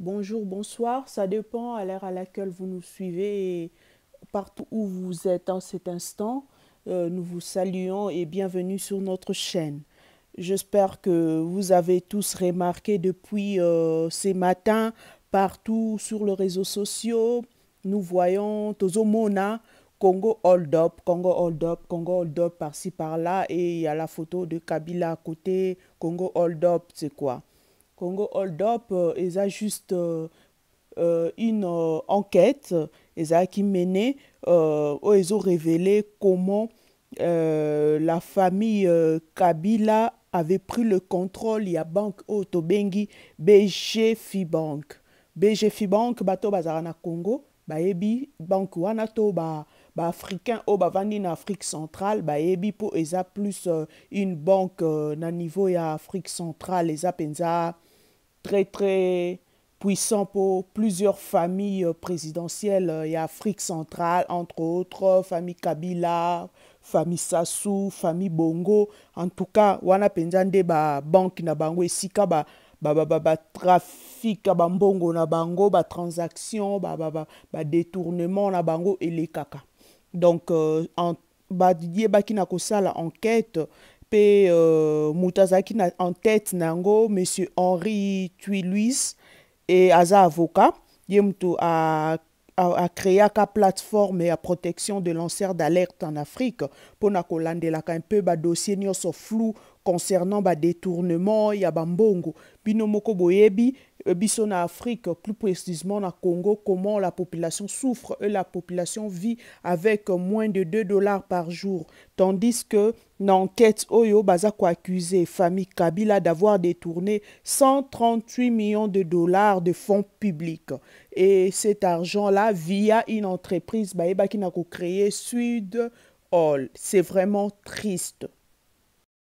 Bonjour, bonsoir, ça dépend à l'heure à laquelle vous nous suivez et partout où vous êtes en cet instant. Nous vous saluons et bienvenue sur notre chaîne. J'espère que vous avez tous remarqué depuis ces matins, partout sur les réseaux sociaux, nous voyons Tozomona, Congo Hold Up, Congo Hold Up, Congo Hold Up par-ci par-là et il y a la photo de Kabila à côté, Congo Hold Up, c'est quoi? Congo Hold Up, ils ont juste une enquête, ils ont qui menée, où ils ont révélé comment la famille Kabila avait pris le contrôle. Il y a banque Otobengi, BG Fibank. BG Fibank, bato bazara na Congo, baebi banque wana to ba africain au bavandi na Afrique centrale, baebi po eza plus une banque na niveau ya Afrique centrale, eza penza très très puissant pour plusieurs familles présidentielles et Afrique centrale, entre autres, famille Kabila, famille Sassou, famille Bongo. En tout cas, wana penzande ba banque na bango esika ba trafic ba mbongo na bango, ba transaction, ba détournement na bango et les kaka. Donc, baki na kosala enquête pe Mutazaki na en tête nango monsieur Henri Tuiluis et aza avocat ye mutu a créé une plateforme et à protection de lanceurs d'alerte en Afrique pour na kolandelaka un peu ba dossier nyonso flou concernant ba détournement ya bambongo bino moko boyebi biso na Afrique plus précisément na Congo comment la population souffre et la population vit avec moins de 2 dollars par jour tandis que l'enquête Oyo Bazako accusé famille Kabila d'avoir détourné 138 millions de dollars de fonds publics. Et cet argent-là, via une entreprise, Baeba qui n'a créé Sud Hall. C'est vraiment triste.